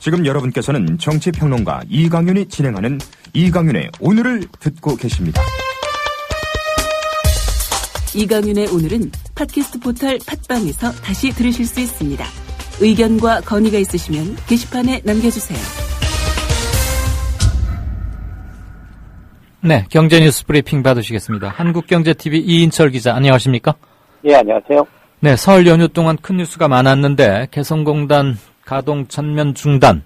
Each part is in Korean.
지금 여러분께서는 정치평론가 이강윤이 진행하는 이강윤의 오늘을 듣고 계십니다. 이강윤의 오늘은 팟캐스트 포털 팟빵에서 다시 들으실 수 있습니다. 의견과 건의가 있으시면 게시판에 남겨주세요. 네, 경제뉴스 브리핑 받으시겠습니다. 한국경제TV 이인철 기자, 안녕하십니까? 예, 안녕하세요. 네, 설 연휴 동안 큰 뉴스가 많았는데 개성공단 가동 전면 중단,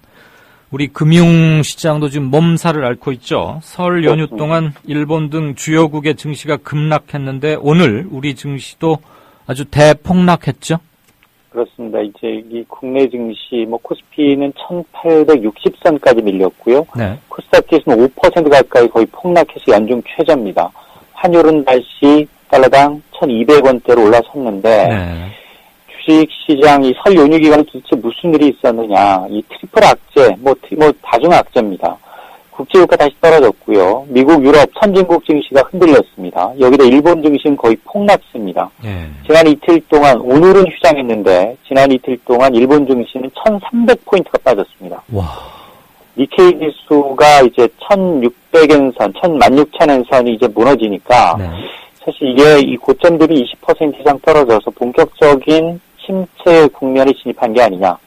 우리 금융시장도 지금 몸살을 앓고 있죠. 설 연휴 동안 일본 등 주요국의 증시가 급락했는데 오늘 우리 증시도 아주 대폭락했죠? 그렇습니다. 이제 이 국내 증시, 코스피는 1860선까지 밀렸고요. 네. 코스닥 지수는 5% 가까이 거의 폭락해서 연중 최저입니다. 환율은 다시 달러당 1200원대로 올라섰는데, 네. 주식시장 이 설 연휴 기간에 도대체 무슨 일이 있었느냐. 이 트리플 악재, 다중 악재입니다. 국제유가 다시 떨어졌고요. 미국, 유럽, 선진국 증시가 흔들렸습니다. 여기다 일본 증시는 거의 폭락세입니다. 네. 지난 이틀 동안, 오늘은 휴장했는데, 지난 이틀 동안 일본 증시는 1300포인트가 빠졌습니다. 와. 니케이 지수가 이제 1600엔 선, 16,000엔 선이 이제 무너지니까, 네. 사실 이게 이 고점 대비 20% 이상 떨어져서 본격적인 침체 국면에 진입한 게 아니냐.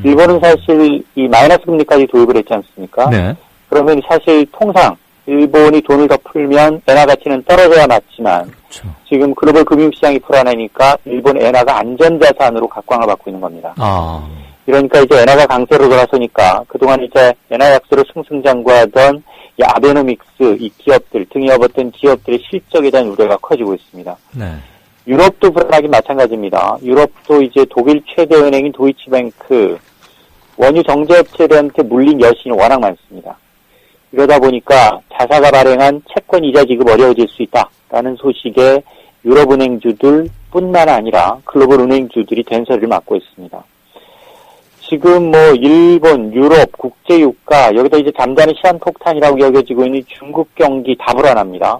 일본은 사실 이 마이너스 금리까지 도입을 했지 않습니까? 네. 그러면 사실 통상 일본이 돈을 더 풀면 엔화 가치는 떨어져야 맞지만, 그렇죠. 지금 글로벌 금융시장이 불안하니까 일본 엔화가 안전자산으로 각광을 받고 있는 겁니다. 그러니까 이제 엔화가 강세로 돌아서니까 그동안 이제 엔화 약세로 승승장구하던 이 아베노믹스, 이 기업들, 등에 업었던 기업들의 실적에 대한 우려가 커지고 있습니다. 네. 유럽도 불안하긴 마찬가지입니다. 유럽도 이제 독일 최대 은행인 도이치뱅크, 원유 정제업체들한테 물린 여신이 워낙 많습니다. 이러다 보니까 자사가 발행한 채권 이자 지급 어려워질 수 있다라는 소식에 유럽 은행주들 뿐만 아니라 글로벌 은행주들이 된소리를 맡고 있습니다. 지금 일본, 유럽, 국제유가, 여기다 이제 잠자는 시한폭탄이라고 여겨지고 있는 중국 경기 다 불안합니다.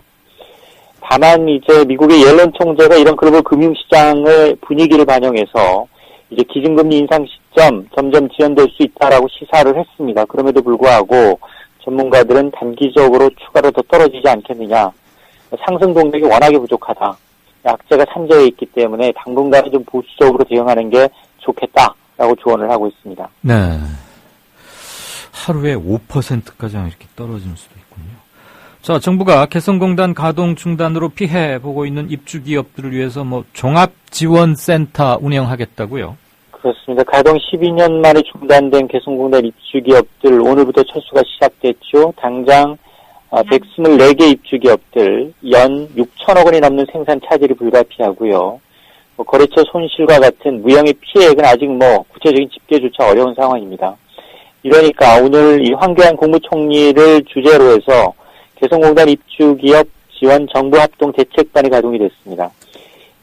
다만 이제 미국의 옐런 총재가 이런 글로벌 금융시장의 분위기를 반영해서 이제 기준금리 인상 시점 점점 지연될 수 있다라고 시사를 했습니다. 그럼에도 불구하고 전문가들은 단기적으로 추가로 더 떨어지지 않겠느냐. 상승 동력이 워낙에 부족하다. 약재가 산재해 있기 때문에 당분간은 좀 보수적으로 대응하는 게 좋겠다라고 조언을 하고 있습니다. 네. 하루에 5%까지 이렇게 떨어질 수도 있군요. 자, 정부가 개성공단 가동 중단으로 피해 보고 있는 입주 기업들을 위해서 종합지원센터 운영하겠다고요? 그렇습니다. 가동 12년 만에 중단된 개성공단 입주 기업들 오늘부터 철수가 시작됐죠. 당장 124개 입주 기업들 연 6천억 원이 넘는 생산 차질이 불가피하고요. 거래처 손실과 같은 무형의 피해액은 아직 구체적인 집계조차 어려운 상황입니다. 이러니까 오늘 이 황교안 국무총리를 주제로 해서 개성공단 입주기업 지원 정부합동 대책반이 가동이 됐습니다.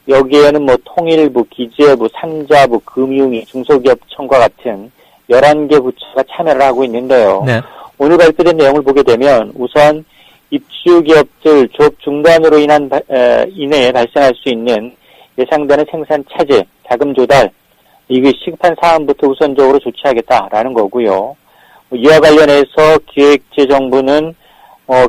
여기에는 통일부, 기재부, 상자부, 금융위, 중소기업청과 같은 11개 부처가 참여를 하고 있는데요. 네. 오늘 발표된 내용을 보게 되면 우선 입주기업들 조업 중단으로 인해 발생할 수 있는 예상되는 생산 차질, 자금 조달, 이게 시급한 사안부터 우선적으로 조치하겠다라는 거고요. 이와 관련해서 기획재정부는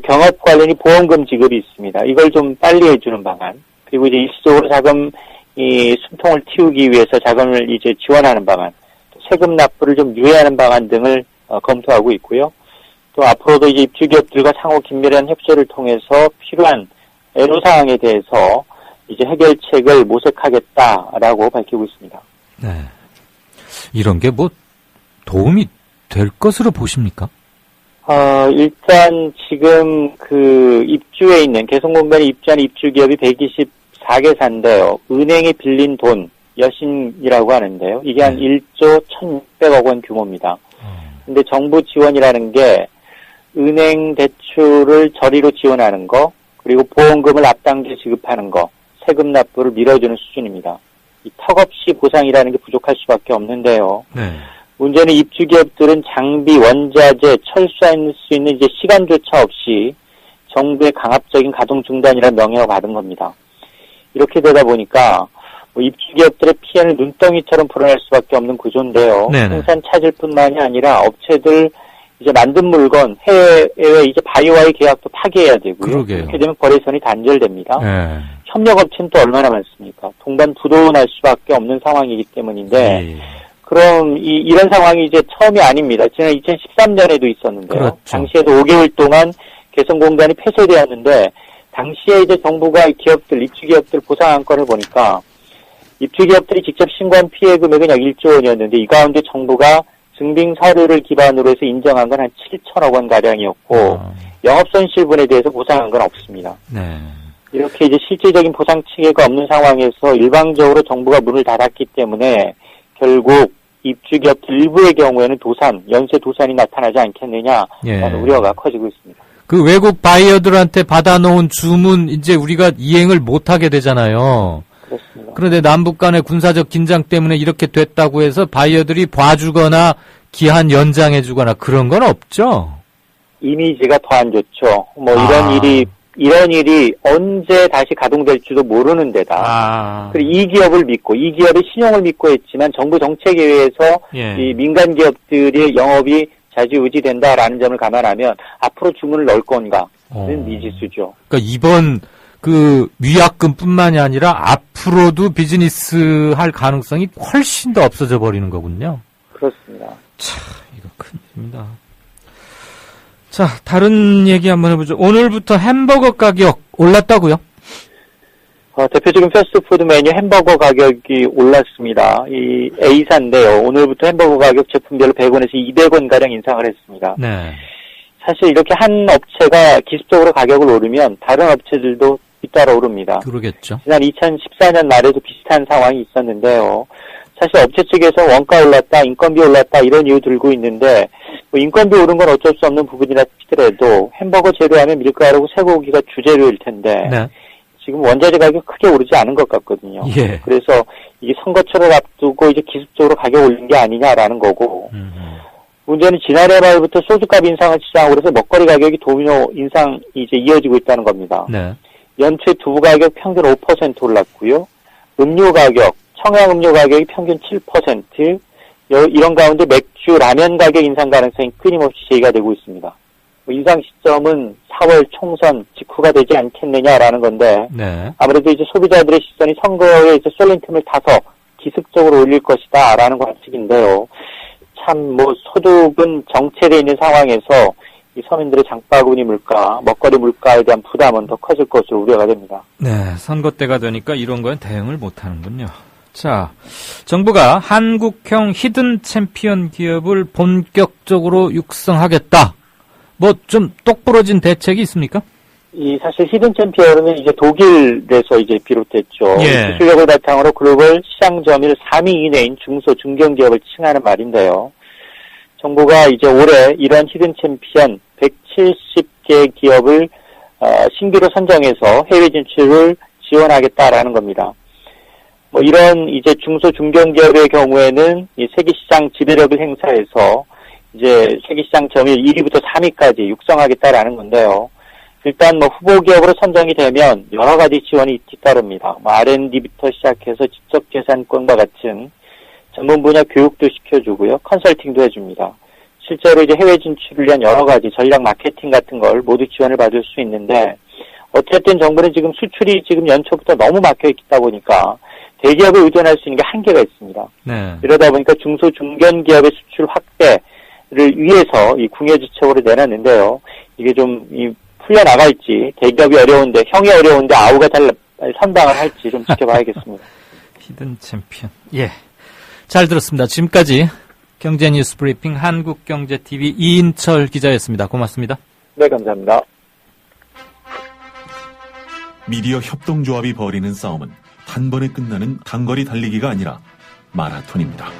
경업 관련이 보험금 지급이 있습니다. 이걸 좀 빨리 해주는 방안. 그리고 이제 일시적으로 자금 숨통을 틔우기 위해서 자금을 이제 지원하는 방안, 또 세금 납부를 좀 유예하는 방안 등을 검토하고 있고요. 또 앞으로도 이제 입주기업들과 상호 긴밀한 협조를 통해서 필요한 애로사항에 대해서 이제 해결책을 모색하겠다라고 밝히고 있습니다. 네. 이런 게 도움이 될 것으로 보십니까? 일단 지금 입주해 있는 개성공단에 입주한 입주기업이 124개사인데요. 은행에 빌린 돈, 여신이라고 하는데요. 이게 한 1조 1,600억 원 규모입니다. 근데 정부 지원이라는 게 은행 대출을 저리로 지원하는 거, 그리고 보험금을 앞당겨 지급하는 거, 세금 납부를 밀어주는 수준입니다. 이 턱없이 보상이라는 게 부족할 수밖에 없는데요. 네. 문제는 입주기업들은 장비, 원자재, 철수할 수 있는 이제 시간조차 없이 정부의 강압적인 가동 중단이라는 명령을 받은 겁니다. 이렇게 되다 보니까 입주 기업들의 피해는 눈덩이처럼 불어날 수밖에 없는 구조인데요. 네네. 생산 차질 뿐만이 아니라 업체들 이제 만든 물건 해외 이제 바이오와의 계약도 파기해야 되고요. 그러게요. 그렇게 되면 거래선이 단절됩니다. 네. 협력업체는 또 얼마나 많습니까? 동반 부도날 수밖에 없는 상황이기 때문인데 예. 그럼 이런 상황이 이제 처음이 아닙니다. 지난 2013년에도 있었는데요. 그렇죠. 당시에도 5개월 동안 개성공단이 폐쇄되었는데 당시에 이제 정부가 기업들, 입주기업들 보상 안건을 보니까 입주기업들이 직접 신고한 피해 금액은 약 1조 원이었는데 이 가운데 정부가 증빙 서류를 기반으로 해서 인정한 건 한 7천억 원 가량이었고 영업손실분에 대해서 보상한 건 없습니다. 네. 이렇게 이제 실질적인 보상 체계가 없는 상황에서 일방적으로 정부가 문을 닫았기 때문에 결국 입주기업들 일부의 경우에는 연쇄 도산이 나타나지 않겠느냐라는 예. 우려가 커지고 있습니다. 그 외국 바이어들한테 받아놓은 주문 이제 우리가 이행을 못하게 되잖아요. 그렇습니다. 그런데 남북 간의 군사적 긴장 때문에 이렇게 됐다고 해서 바이어들이 봐주거나 기한 연장해주거나 그런 건 없죠? 이미지가 더 안 좋죠. 이런 일이 언제 다시 가동될지도 모르는 데다. 그리고 이 기업을 믿고, 이 기업의 신용을 믿고 했지만 정부 정책에 의해서 예. 이 민간 기업들의 영업이 좌지우지된다라는 점을 감안하면 앞으로 주문을 넣을 건가는 미지수죠. 그러니까 이번 그 위약금뿐만이 아니라 앞으로도 비즈니스 할 가능성이 훨씬 더 없어져 버리는 거군요. 그렇습니다. 참, 이거 큰일입니다. 자, 다른 얘기 한번 해보죠. 오늘부터 햄버거 가격 올랐다고요? 대표적인 패스트푸드 메뉴 햄버거 가격이 올랐습니다. 이 A사인데요. 오늘부터 햄버거 가격 제품별로 100원에서 200원가량 인상을 했습니다. 네. 사실 이렇게 한 업체가 기습적으로 가격을 오르면 다른 업체들도 뒤따라 오릅니다. 그러겠죠. 지난 2014년 말에도 비슷한 상황이 있었는데요. 사실 업체 측에서 원가 올랐다, 인건비 올랐다 이런 이유 들고 있는데 뭐 인건비 오른 건 어쩔 수 없는 부분이라 치더라도 햄버거 재료하면 밀가루고 쇠고기가 주재료일 텐데 네. 지금 원자재 가격 크게 오르지 않은 것 같거든요. 예. 그래서 이게 선거철을 앞두고 이제 기습적으로 가격 올린 게 아니냐라는 거고 문제는 지난해 말부터 소주값 인상을 시작으로 해서 먹거리 가격이 도미노 인상이 이제 이어지고 있다는 겁니다. 네. 연초에 두부 가격 평균 5% 올랐고요. 음료 가격, 청양음료 가격이 평균 7%, 이런 가운데 맥주, 라면 가격 인상 가능성이 끊임없이 제기가 되고 있습니다. 인상 시점은 4월 총선 직후가 되지 않겠느냐라는 건데 네. 아무래도 이제 소비자들의 시선이 선거에 이제 쏠린 틈을 타서 기습적으로 올릴 것이다라는 관측인데요. 참 소득은 정체되어 있는 상황에서 이 서민들의 장바구니 물가, 먹거리 물가에 대한 부담은 더 커질 것으로 우려가 됩니다. 네, 선거 때가 되니까 이런 거는 대응을 못 하는군요. 자, 정부가 한국형 히든 챔피언 기업을 본격적으로 육성하겠다. 뭐 좀 똑부러진 대책이 있습니까? 사실 히든 챔피언은 이제 독일에서 이제 비롯됐죠. 예. 기술력을 바탕으로 글로벌 시장 점유율 3위 이내인 중소 중견기업을 칭하는 말인데요. 정부가 이제 올해 이런 히든 챔피언 170개 기업을 신규로 선정해서 해외 진출을 지원하겠다라는 겁니다. 이런 이제 중소 중견기업의 경우에는 이 세계시장 지배력을 행사해서 이제 세계시장 점유율 1위부터 3위까지 육성하겠다라는 건데요. 일단 후보 기업으로 선정이 되면 여러 가지 지원이 뒤따릅니다. R&D부터 시작해서 지적재산권과 같은 전문 분야 교육도 시켜주고요. 컨설팅도 해줍니다. 실제로 이제 해외 진출을 위한 여러 가지 전략 마케팅 같은 걸 모두 지원을 받을 수 있는데 어쨌든 정부는 지금 수출이 지금 연초부터 너무 막혀있다 보니까 대기업에 의존할 수 있는 게 한계가 있습니다. 네. 이러다 보니까 중소 중견기업의 수출 확대를 위해서 이 궁예지책으로 내놨는데요. 이게 좀 풀려나갈지 대기업이 어려운데 형이 어려운데 아우가 잘 선방을 할지 좀 지켜봐야겠습니다. 히든 챔피언. 예. 잘 들었습니다. 지금까지 경제뉴스 브리핑 한국경제TV 이인철 기자였습니다. 고맙습니다. 네, 감사합니다. 미디어 협동조합이 벌이는 싸움은 단번에 끝나는 단거리 달리기가 아니라 마라톤입니다.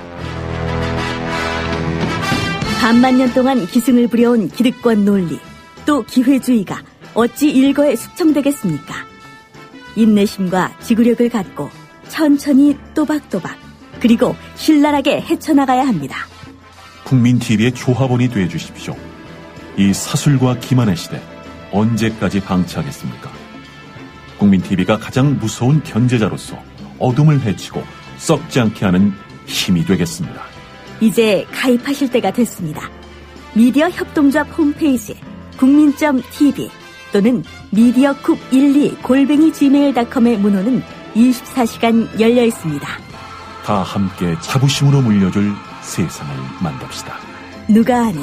반만 년 동안 기승을 부려온 기득권 논리, 또 기회주의가 어찌 일거에 숙청되겠습니까? 인내심과 지구력을 갖고 천천히 또박또박 그리고 신랄하게 헤쳐나가야 합니다. 국민TV의 조합원이 되어주십시오. 이 사술과 기만의 시대 언제까지 방치하겠습니까? 국민TV가 가장 무서운 견제자로서 어둠을 해치고 썩지 않게 하는 힘이 되겠습니다. 이제 가입하실 때가 됐습니다. 미디어 협동조합 홈페이지 국민.tv 또는 mediacoup12@gmail.com의 문호는 24시간 열려 있습니다. 다 함께 자부심으로 물려줄 세상을 만듭시다. 누가 아는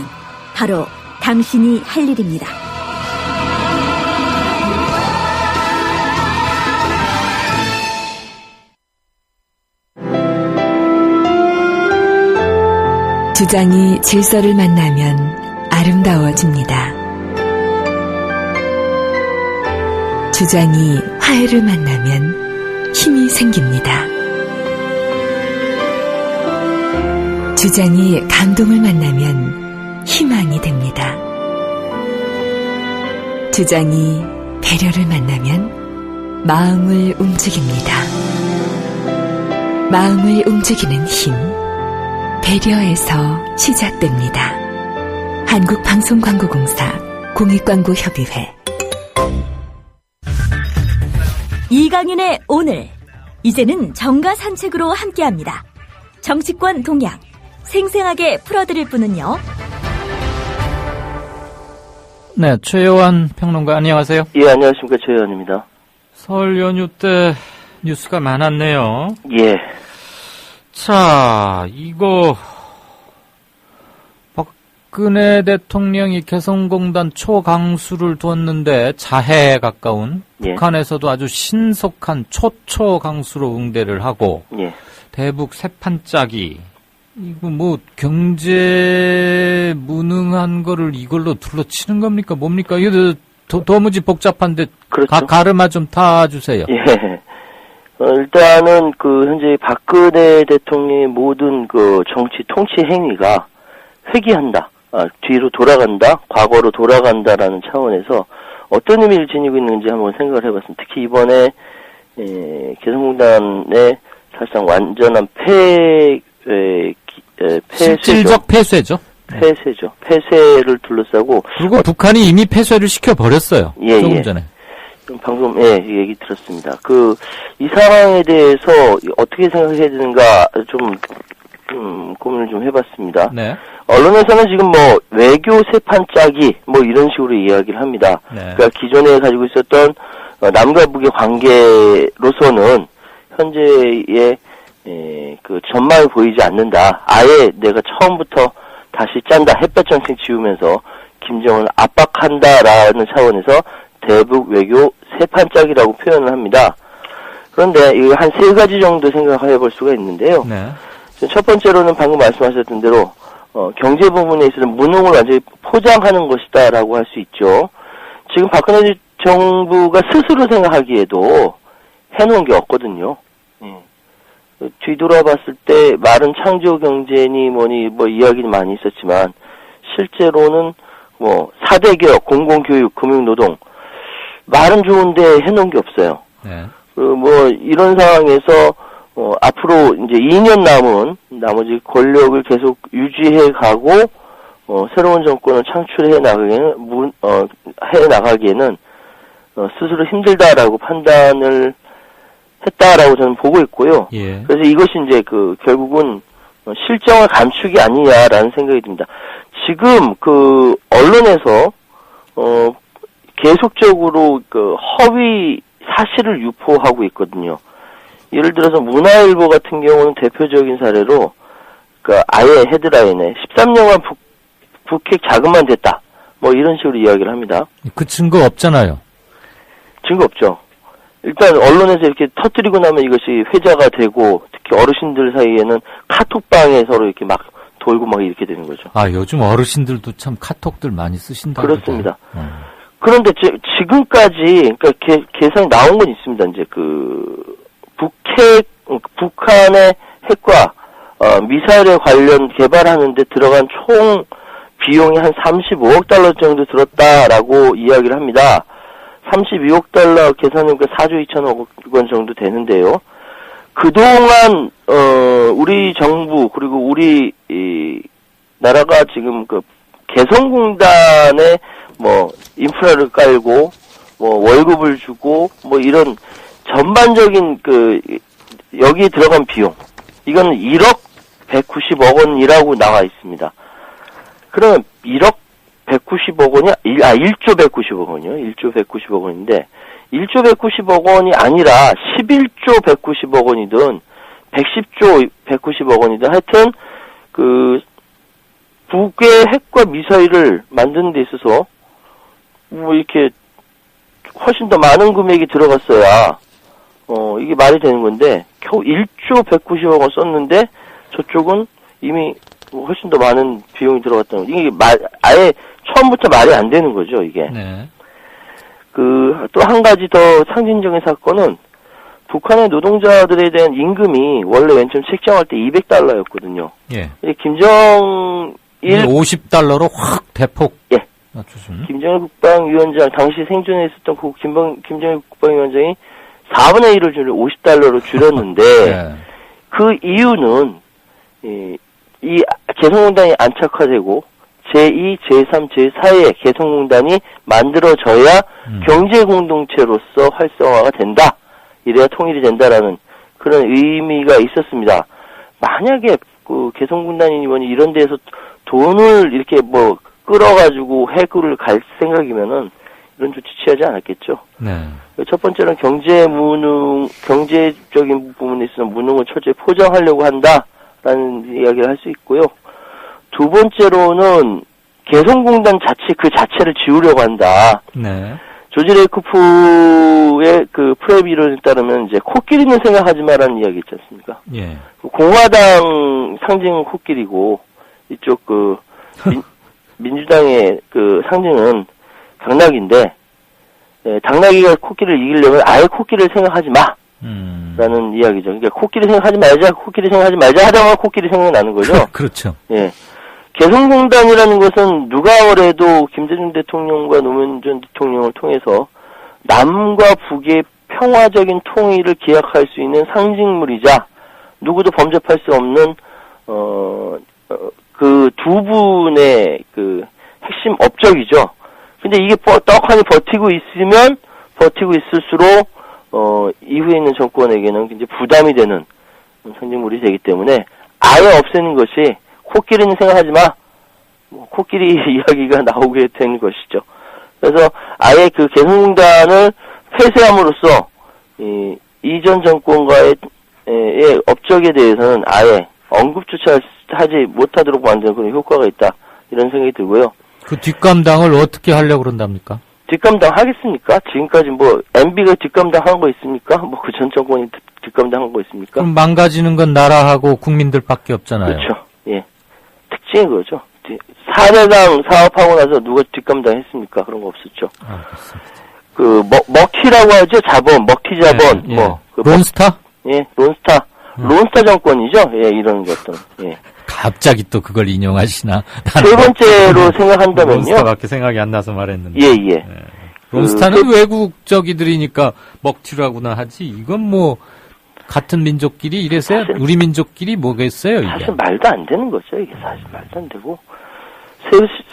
바로 당신이 할 일입니다. 주장이 질서를 만나면 아름다워집니다. 주장이 화해를 만나면 힘이 생깁니다. 주장이 감동을 만나면 희망이 됩니다. 주장이 배려를 만나면 마음을 움직입니다. 마음을 움직이는 힘, 배려에서 시작됩니다. 한국방송광고공사 공익광고협의회. 이강윤의 오늘, 이제는 정가 산책으로 함께합니다. 정치권 동향 생생하게 풀어드릴 분은요. 네, 최요한 평론가 안녕하세요. 예, 안녕하십니까. 최요한입니다. 설 연휴 때 뉴스가 많았네요. 예. 자, 이거 박근혜 대통령이 개성공단 초강수를 두었는데 자해에 가까운 예. 북한에서도 아주 신속한 초초강수로 응대를 하고 예. 대북 세판짜기 이거 뭐 경제 무능한 거를 이걸로 둘러치는 겁니까? 뭡니까? 이거 도무지 복잡한데 그렇죠. 가르마 좀 타주세요. 예. 일단은 현재 박근혜 대통령의 모든 정치 통치 행위가 회귀한다. 뒤로 돌아간다. 과거로 돌아간다라는 차원에서 어떤 의미를 지니고 있는지 한번 생각을 해봤습니다. 특히 이번에 개성공단의 사실상 완전한 실질적 폐쇄죠. 폐쇄죠. 폐쇄를 둘러싸고 그리고 북한이 이미 폐쇄를 시켜버렸어요. 예, 조금 예. 전에. 방금 얘기 들었습니다. 이 상황에 대해서 어떻게 생각해야 되는가 좀 고민을 좀 해봤습니다. 네. 언론에서는 지금 외교 세판 짜기 이런 식으로 이야기를 합니다. 네. 그러니까 기존에 가지고 있었던 남과 북의 관계로서는 현재의 전망이 보이지 않는다. 아예 내가 처음부터 다시 짠다. 햇볕 정책 지우면서 김정은을 압박한다라는 차원에서 대북 외교 세판짜기라고 표현을 합니다. 그런데 이거 한 세 가지 정도 생각해 볼 수가 있는데요. 네. 첫 번째로는 방금 말씀하셨던 대로 경제 부분에 있어서는 무능을 완전히 포장하는 것이다라고 할 수 있죠. 지금 박근혜 정부가 스스로 생각하기에도 해놓은 게 없거든요. 뒤돌아봤을 때 마른 창조 경제니 뭐니 이야기는 많이 있었지만 실제로는 4대 개혁, 공공교육, 금융노동 말은 좋은데 해놓은 게 없어요. 네. 이런 상황에서 앞으로 이제 2년 남은 나머지 권력을 계속 유지해 가고 새로운 정권을 창출해 나가기에는 스스로 힘들다라고 판단을 했다라고 저는 보고 있고요. 예. 그래서 이것이 이제 결국은 실정을 감추기 아니냐라는 생각이 듭니다. 지금 언론에서 계속적으로 허위 사실을 유포하고 있거든요. 예를 들어서 문화일보 같은 경우는 대표적인 사례로 아예 헤드라인에 13년간 북핵 자금만 됐다. 이런 식으로 이야기를 합니다. 그 증거 없잖아요. 증거 없죠. 일단 언론에서 이렇게 터뜨리고 나면 이것이 회자가 되고 특히 어르신들 사이에는 카톡방에 서로 이렇게 막 돌고 이렇게 되는 거죠. 요즘 어르신들도 참 카톡들 많이 쓰신다. 그렇습니다. 그런데 지금까지 계산이 나온 건 있습니다. 이제 북한의 핵과 미사일에 관련 개발하는데 들어간 총 비용이 한 35억 달러 정도 들었다라고 이야기를 합니다. 32억 달러 계산하니까 4조 2천억 원 정도 되는데요. 그동안 우리 정부 그리고 우리 나라가 지금 개성공단에 인프라를 깔고 월급을 주고 이런 전반적인 여기에 들어간 비용. 이건 1억 190억 원이라고 나와 있습니다. 그러면 1억 190억 원이, 1조 190억 원이요. 1조 190억 원인데, 1조 190억 원이 아니라 11조 190억 원이든, 110조 190억 원이든, 하여튼, 북의 핵과 미사일을 만드는 데 있어서, 이렇게, 훨씬 더 많은 금액이 들어갔어야, 이게 말이 되는 건데, 겨우 1조 190억 원 썼는데, 저쪽은 이미 훨씬 더 많은 비용이 들어갔다는, 이게 아예 처음부터 말이 안 되는 거죠, 이게. 네. 또 한 가지 더 상징적인 사건은, 북한의 노동자들에 대한 임금이 원래 맨 처음 책정할 때 $200였거든요. 예. 김정일 50달러로 확 대폭. 예. 낮추신. 김정일 국방위원장, 당시 생존해 있었던 김정일 국방위원장이 4분의 1을 50달러로 줄였는데, 네. 그 이유는, 이 개성공단이 안착화되고, 제2, 제3, 제4의 개성공단이 만들어져야 경제공동체로서 활성화가 된다. 이래야 통일이 된다라는 그런 의미가 있었습니다. 만약에 개성공단이니 뭐니 이런 데에서 돈을 이렇게 끌어가지고 해구를 갈 생각이면은 이런 조치 취하지 않았겠죠. 네. 첫 번째는 경제적인 부분에 있어서 무능을 철저히 포장하려고 한다라는 이야기를 할 수 있고요. 두 번째로는 개성공단 그 자체를 지우려고 한다. 네. 조지 레이코프의 프랩 이론에 따르면 이제 코끼리는 생각하지 마라는 이야기 있지 않습니까? 예. 공화당 상징은 코끼리고 이쪽 민주당의 상징은 당나귀인데, 당나귀가 코끼리를 이기려면 아예 코끼리를 생각하지 마! 라는 이야기죠. 그러니까 코끼리 생각하지 말자 하다가 코끼리 생각나는 거죠. 그렇죠. 예. 개성공단이라는 것은 누가 뭐래도 김대중 대통령과 노무현 전 대통령을 통해서 남과 북의 평화적인 통일을 기약할 수 있는 상징물이자 누구도 범접할 수 없는 그 두 분의 핵심 업적이죠. 근데 이게 떡하니 버티고 있을수록 이후에 있는 정권에게는 굉장히 부담이 되는 상징물이 되기 때문에 아예 없애는 것이 코끼리는 생각하지 마. 코끼리 이야기가 나오게 된 것이죠. 그래서 아예 개성공단을 폐쇄함으로써 이전 정권과의 업적에 대해서는 아예 언급조차 하지 못하도록 만드는 그런 효과가 있다. 이런 생각이 들고요. 그 뒷감당을 어떻게 하려고 그런답니까? 뒷감당 하겠습니까? 지금까지 MB가 뒷감당 한 거 있습니까? 그 전 정권이 뒷감당 한 거 있습니까? 그럼 망가지는 건 나라하고 국민들밖에 없잖아요. 그렇죠. 예. 특징이 그거죠. 4대강 사업하고 나서 누가 뒷감당 했습니까? 그런 거 없었죠. 알겠습니다. 먹튀라고 하죠. 자본, 먹튀 자본. 예, 예. 론스타? 예, 론스타. 론스타 정권이죠. 예, 이런 것들. 예. 갑자기 또 그걸 인용하시나? 세 번째로 생각한다면요. 론스타밖에 생각이 안 나서 말했는데. 예. 예. 론스타는 외국적이들이니까 먹튀라고나 하지. 이건 같은 민족끼리 이래서 우리 민족끼리 뭐겠어요, 이게? 사실 말도 안 되는 거죠. 이게 사실 말도 안 되고.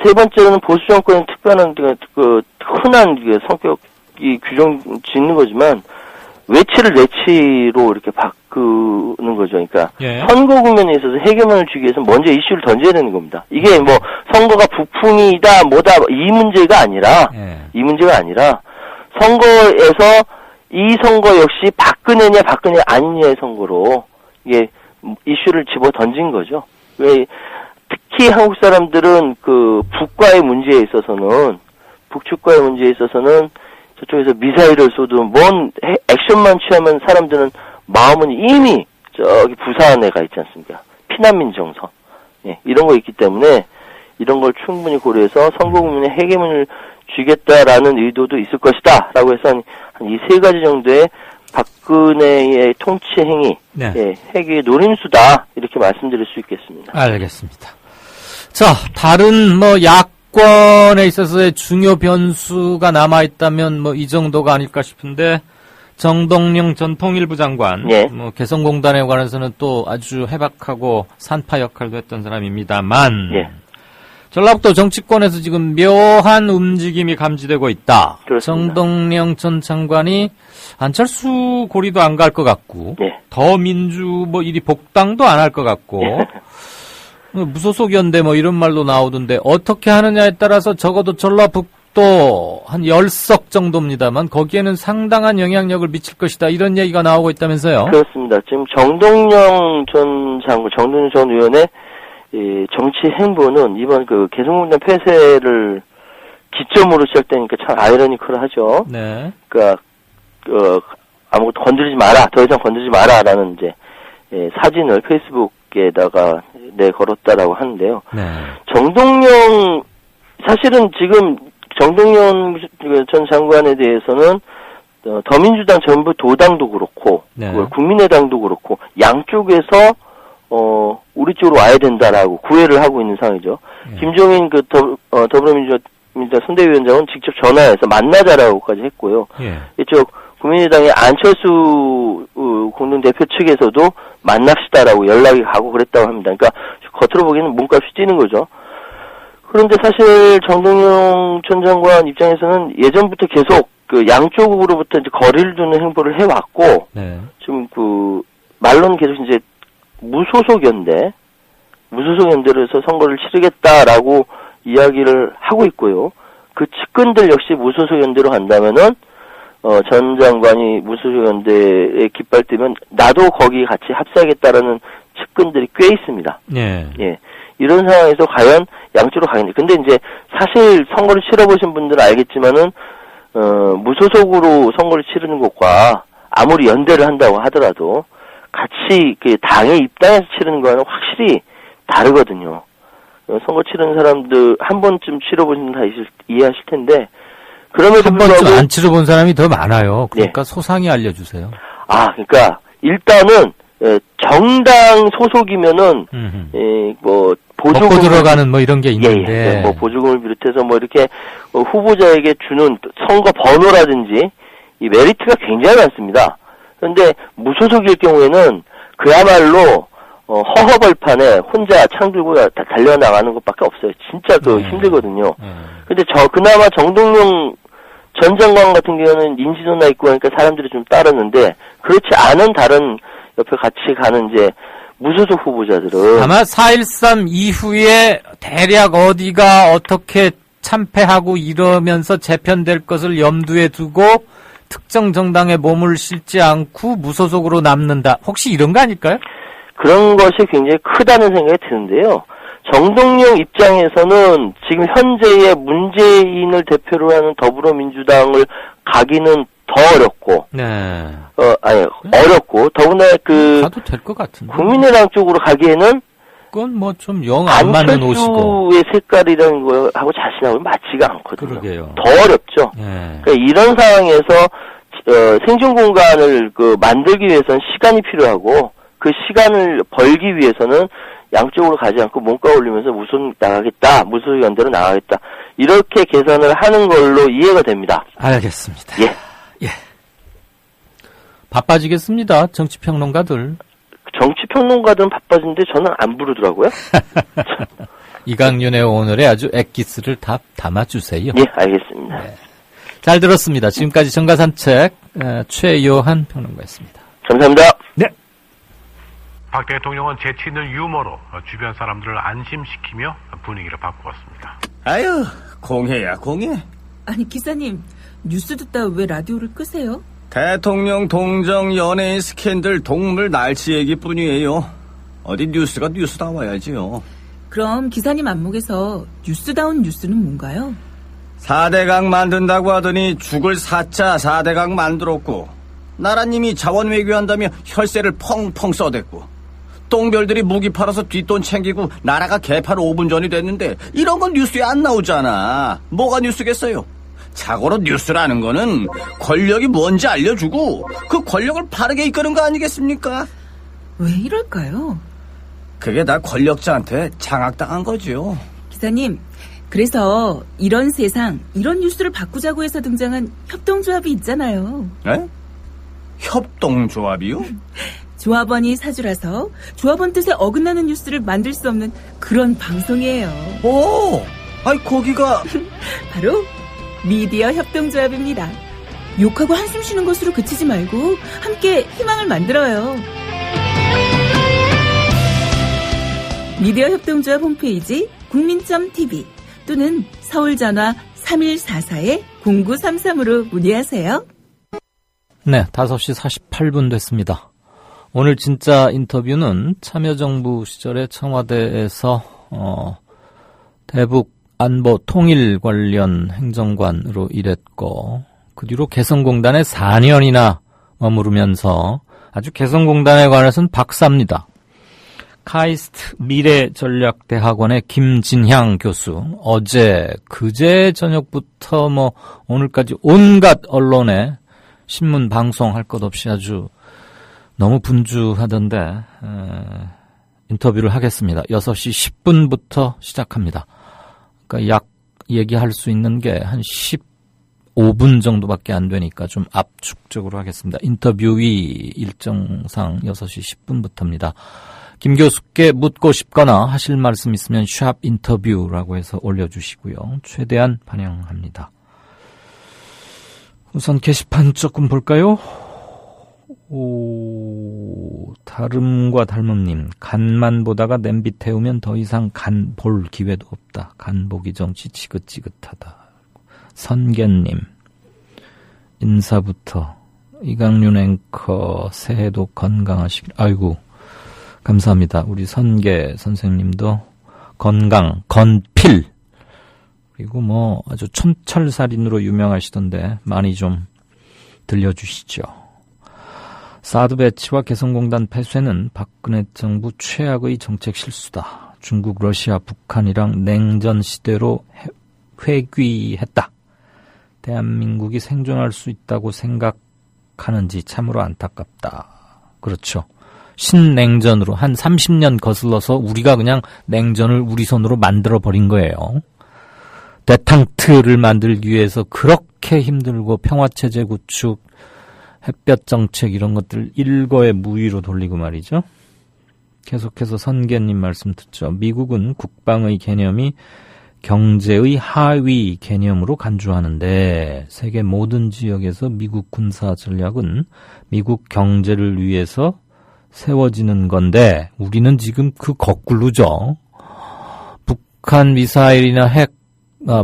세 번째로는 보수 정권의 특별한 흔한 성격이 규정 짓는 거지만 외치를 내치로 이렇게 바꾸는 거죠. 그러니까 예. 선거 국면에 있어서 해결문을 주기 위해서 먼저 이슈를 던져야 되는 겁니다. 이게 선거가 북풍이다 뭐다 이 문제가 아니라 선거에서 이 선거 역시 박근혜 아니냐의 선거로 이게 이슈를 집어 던진 거죠. 왜 특히 한국 사람들은 북과의 문제에 있어서는 북측과의 문제에 있어서는 저쪽에서 미사일을 쏘든 뭔 액션만 취하면 사람들은 마음은 이미 저기 부산에 가 있지 않습니까? 피난민 정서. 예, 이런 거 있기 때문에 이런 걸 충분히 고려해서 선거 국민의 해결문을 주겠다라는 의도도 있을 것이다. 라고 해서 한 이 세 가지 정도의 박근혜의 통치 행위, 네. 예, 핵의 노림수다. 이렇게 말씀드릴 수 있겠습니다. 알겠습니다. 자, 다른 야권에 있어서의 중요 변수가 남아있다면 이 정도가 아닐까 싶은데, 정동영 전 통일부 장관, 예. 개성공단에 관해서는 또 아주 해박하고 산파 역할도 했던 사람입니다만, 예. 전라북도 정치권에서 지금 묘한 움직임이 감지되고 있다. 그렇습니다. 정동영 전 장관이 안철수 고리도 안 갈 것 같고, 예. 더민주 이리 복당도 안 할 것 같고, 무소속 연대 이런 말도 나오던데 어떻게 하느냐에 따라서 적어도 전라북도 한 10석 정도입니다만 거기에는 상당한 영향력을 미칠 것이다. 이런 얘기가 나오고 있다면서요? 그렇습니다. 지금 정동영 전 장관, 정동영 전 의원의 이 정치 행보는 이번 그 개성공단 폐쇄를 기점으로 시작되니까 참 아이러니컬하죠. 네. 그러니까 아무것도 건드리지 마라, 더 이상 건드리지 마라라는 이제 사진을 페이스북에다가 내걸었다라고 하는데요. 네. 정동영 사실은 지금 정동영 전 장관에 대해서는 더민주당 전부 도당도 그렇고 네. 국민의당도 그렇고 양쪽에서 우리 쪽으로 와야 된다라고 구애를 하고 있는 상황이죠. 김종인 더불어민주당 선대위원장은 직접 전화해서 만나자라고까지 했고요. 예. 이쪽 국민의당의 안철수 공동대표 측에서도 만납시다라고 연락이 가고 그랬다고 합니다. 그러니까 겉으로 보기에는 몸값이 뛰는 거죠. 그런데 사실 정동영 전 장관 입장에서는 예전부터 계속 그 양쪽으로부터 이제 거리를 두는 행보를 해왔고, 네. 지금 말로는 계속 이제 무소속 연대로 해서 선거를 치르겠다라고 이야기를 하고 있고요. 그 측근들 역시 무소속 연대로 간다면은, 전 장관이 무소속 연대에 깃발 뜨면 나도 거기 같이 합세하겠다라는 측근들이 꽤 있습니다. 예. 예. 이런 상황에서 과연 양쪽으로 가겠는데. 근데 이제 사실 선거를 치러보신 분들은 알겠지만은, 무소속으로 선거를 치르는 것과 아무리 연대를 한다고 하더라도 같이 그 당에 입당해서 치르는 거는 확실히 다르거든요. 선거 치르는 사람들 한 번쯤 치러보신 분 다 이해하실 텐데, 그럼에도 한 번쯤 불구하고 안 치러본 사람이 더 많아요. 그러니까 소상히 알려주세요. 그러니까 일단은 정당 소속이면은 보조금 먹고 들어가는 이런 게 있는데, 보조금을 비롯해서 이렇게 후보자에게 주는 선거 번호라든지 이 메리트가 굉장히 많습니다. 그런데 무소속일 경우에는 그야말로 허허벌판에 혼자 창 들고 달려나가는 것밖에 없어요. 진짜 힘들거든요. 근데 그나마 정동영 전 장관 같은 경우는 인지도나 있고 하니까 사람들이 좀 따르는데, 그렇지 않은 다른 옆에 같이 가는 이제 무소속 후보자들은 아마 4.13 이후에 대략 어디가 어떻게 참패하고 이러면서 재편될 것을 염두에 두고 특정 정당에 몸을 실지 않고 무소속으로 남는다. 혹시 이런 거 아닐까요? 그런 것이 굉장히 크다는 생각이 드는데요. 정동영 입장에서는 지금 현재의 문재인을 대표로 하는 더불어민주당을 가기는 더 어렵고, 어렵고, 더구나 가도 될 것 같은데. 국민의당 쪽으로 가기에는 그건 좀 영 안 맞는 옷이고. 안철수의 색깔이라는 거하고 자신하고 맞지가 않거든요. 그러게요. 더 어렵죠. 그러니까 이런 상황에서 생존 공간을 만들기 위해서는 시간이 필요하고, 그 시간을 벌기 위해서는 양쪽으로 가지 않고 몸값 올리면서 무소속 연대로 나가겠다. 이렇게 계산을 하는 걸로 이해가 됩니다. 알겠습니다. 예. 바빠지겠습니다. 정치평론가들은 바빠진데 저는 안 부르더라고요. 이강윤의 오늘의 아주 엑기스를 다 담아주세요. 예, 알겠습니다. 네. 잘 들었습니다. 지금까지 정가산책 최요한 평론가였습니다. 감사합니다. 네. 박 대통령은 재치 있는 유머로 주변 사람들을 안심시키며 분위기를 바꾸었습니다. 아유, 공해야 공해. 아니 기사님, 뉴스 듣다 왜 라디오를 끄세요? 대통령 동정 연예인 스캔들 동물 날치 얘기뿐이에요. 어디 뉴스가 뉴스다워야지요. 그럼 기사님 안목에서 뉴스다운 뉴스는 뭔가요? 4대강 만든다고 하더니 죽을 4차 4대강 만들었고, 나라님이 자원 외교한다며 혈세를 펑펑 써댔고, 똥별들이 무기 팔아서 뒷돈 챙기고 나라가 개판 5분 전이 됐는데 이런 건 뉴스에 안 나오잖아. 뭐가 뉴스겠어요? 자고로 뉴스라는 거는 권력이 뭔지 알려주고 그 권력을 바르게 이끄는 거 아니겠습니까? 왜 이럴까요? 그게 다 권력자한테 장악당한 거죠. 기사님, 그래서 이런 세상, 이런 뉴스를 바꾸자고 해서 등장한 협동조합이 있잖아요. 에? 협동조합이요? 조합원이 사주라서 조합원 뜻에 어긋나는 뉴스를 만들 수 없는 그런 방송이에요. 오! 아이, 거기가. 바로 미디어 협동조합입니다. 욕하고 한숨 쉬는 것으로 그치지 말고 함께 희망을 만들어요. 미디어 협동조합 홈페이지 국민.tv 또는 서울전화 3144-0933으로 문의하세요. 네, 5시 48분 됐습니다. 오늘 진짜 인터뷰는 참여정부 시절에 청와대에서 대북 안보 통일 관련 행정관으로 일했고 그 뒤로 개성공단에 4년이나 머무르면서 아주 개성공단에 관해서는 박사입니다. 카이스트 미래전략대학원의 김진향 교수, 그제 저녁부터 오늘까지 온갖 언론에 신문 방송할 것 없이 아주 너무 분주하던데 인터뷰를 하겠습니다. 6시 10분부터 시작합니다. 그러니까 약 얘기할 수 있는 게 한 15분 정도밖에 안 되니까 좀 압축적으로 하겠습니다. 인터뷰의 일정상 6시 10분부터입니다. 김 교수께 묻고 싶거나 하실 말씀 있으면 샵 인터뷰라고 해서 올려주시고요. 최대한 반영합니다. 우선 게시판 조금 볼까요? 다름과 닮음님, 간만 보다가 냄비 태우면 더 이상 간 볼 기회도 없다. 간 보기 정치 지긋지긋하다. 선견님, 인사부터 이강윤 앵커 새해도 건강하시길. 아이고, 감사합니다. 우리 선계 선생님도 건강, 건필, 그리고 아주 촌철살인으로 유명하시던데 많이 좀 들려주시죠. 사드 배치와 개성공단 폐쇄는 박근혜 정부 최악의 정책 실수다. 중국, 러시아, 북한이랑 냉전 시대로 회귀했다. 대한민국이 생존할 수 있다고 생각하는지 참으로 안타깝다. 그렇죠. 신냉전으로 한 30년 거슬러서 우리가 그냥 냉전을 우리 손으로 만들어버린 거예요. 대탕트를 만들기 위해서 그렇게 힘들고 평화체제 구축, 햇볕 정책 이런 것들 일거에 무의로 돌리고 말이죠. 계속해서 선계님 말씀 듣죠. 미국은 국방의 개념이 경제의 하위 개념으로 간주하는데 세계 모든 지역에서 미국 군사 전략은 미국 경제를 위해서 세워지는 건데 우리는 지금 그 거꾸로죠. 북한 미사일이나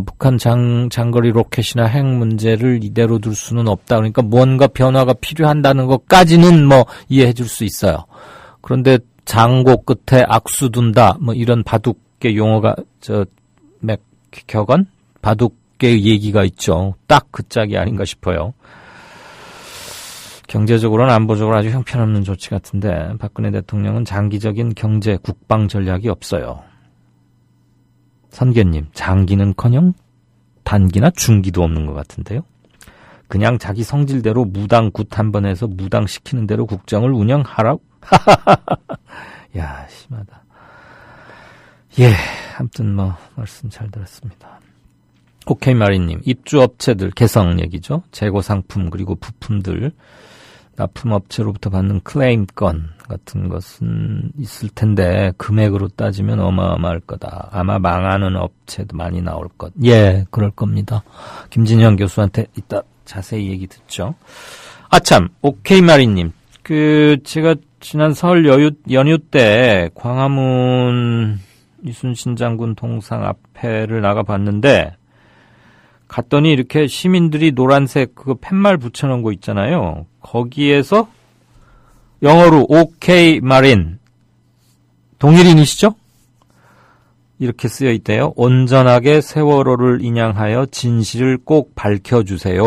북한 장거리 로켓이나 핵 문제를 이대로 둘 수는 없다. 그러니까 뭔가 변화가 필요한다는 것까지는 이해해 줄 수 있어요. 그런데 장고 끝에 악수 둔다. 이런 바둑계 용어가 맥겨건 바둑계 얘기가 있죠. 딱 그 짝이 아닌가 싶어요. 경제적으로는 안보적으로 아주 형편없는 조치 같은데 박근혜 대통령은 장기적인 경제 국방 전략이 없어요. 선계님, 장기는커녕 단기나 중기도 없는 것 같은데요. 그냥 자기 성질대로 무당 굿 한번 해서 무당시키는 대로 국정을 운영하라고? 야, 심하다. 예, 아무튼 말씀 잘 들었습니다. 오케이 마리님, 입주업체들 개성 얘기죠. 재고 상품 그리고 부품들 납품업체로부터 받는 클레임건 같은 것은 있을 텐데 금액으로 따지면 어마어마할 거다. 아마 망하는 업체도 많이 나올 것. 예, 그럴 겁니다. 김진영 교수한테 이따 자세히 얘기 듣죠. 아참, 오케이 마리님, 제가 지난 설 연휴 때 광화문 이순신 장군 동상 앞에를 나가봤는데 갔더니 이렇게 시민들이 노란색 팻말 붙여놓은 거 있잖아요. 거기에서 영어로 오케이 마린, 동일인이시죠? 이렇게 쓰여 있대요. 온전하게 세월호를 인양하여 진실을 꼭 밝혀주세요.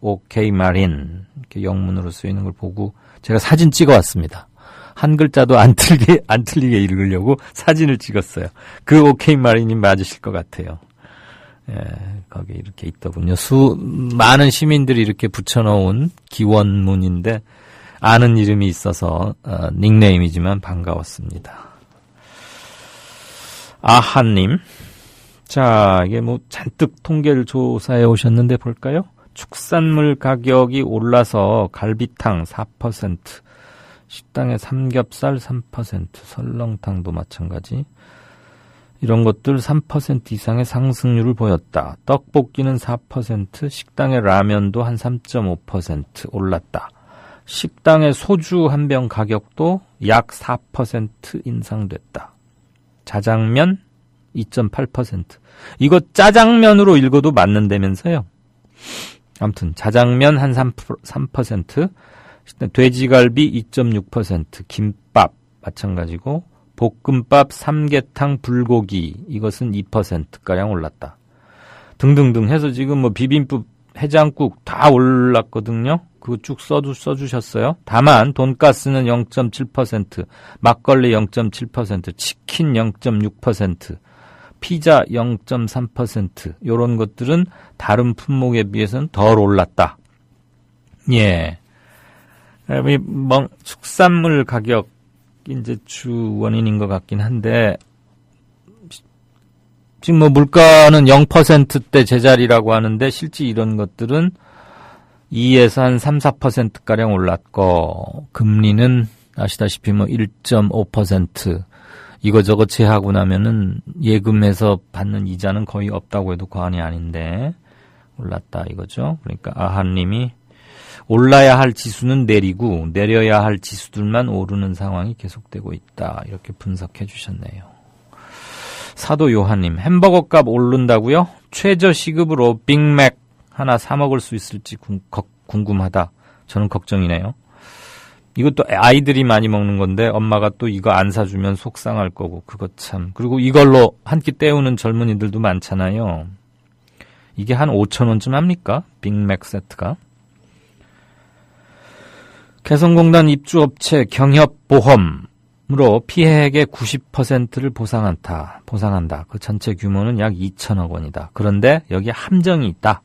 오케이 마린, 이렇게 영문으로 쓰여 있는 걸 보고 제가 사진 찍어왔습니다. 한 글자도 안 틀리게 읽으려고 사진을 찍었어요. 그 오케이 마린이 맞으실 것 같아요. 예, 거기 이렇게 있더군요. 많은 시민들이 이렇게 붙여놓은 기원문인데 아는 이름이 있어서 닉네임이지만 반가웠습니다. 아하님, 자, 이게 잔뜩 통계를 조사해 오셨는데 볼까요? 축산물 가격이 올라서 갈비탕 4%, 식당에 삼겹살 3%, 설렁탕도 마찬가지. 이런 것들 3% 이상의 상승률을 보였다. 떡볶이는 4%, 식당의 라면도 한 3.5% 올랐다. 식당의 소주 한 병 가격도 약 4% 인상됐다. 자장면 2.8%. 이거 짜장면으로 읽어도 맞는다면서요. 아무튼 자장면 한 3%, 돼지갈비 2.6%, 김밥 마찬가지고 볶음밥, 삼계탕, 불고기 이것은 2%가량 올랐다. 등등등 해서 지금 뭐 비빔국, 해장국 다 올랐거든요. 그거 쭉 써주셨어요. 다만 돈가스는 0.7%, 막걸리 0.7%, 치킨 0.6%, 피자 0.3% 이런 것들은 다른 품목에 비해서는 덜 올랐다. 예, 축산물 가격 이제 주 원인인 것 같긴 한데 지금 뭐 물가는 0%대 제자리라고 하는데 실제 이런 것들은 2에서 한 3, 4%가량 올랐고 금리는 아시다시피 뭐 1.5% 이거저거 제하고 나면은 예금에서 받는 이자는 거의 없다고 해도 과언이 아닌데 올랐다 이거죠. 그러니까 아한님이 올라야 할 지수는 내리고 내려야 할 지수들만 오르는 상황이 계속되고 있다. 이렇게 분석해 주셨네요. 사도 요한님, 햄버거 값 오른다고요? 최저 시급으로 빅맥 하나 사 먹을 수 있을지 궁금하다. 저는 걱정이네요. 이것도 아이들이 많이 먹는 건데 엄마가 또 이거 안 사주면 속상할 거고 그거 참. 그리고 이걸로 한 끼 때우는 젊은이들도 많잖아요. 이게 한 5,000원쯤 합니까? 빅맥 세트가. 개성공단 입주업체 경협보험으로 피해액의 90%를 보상한다. 그 전체 규모는 약 2천억 원이다. 그런데 여기에 함정이 있다.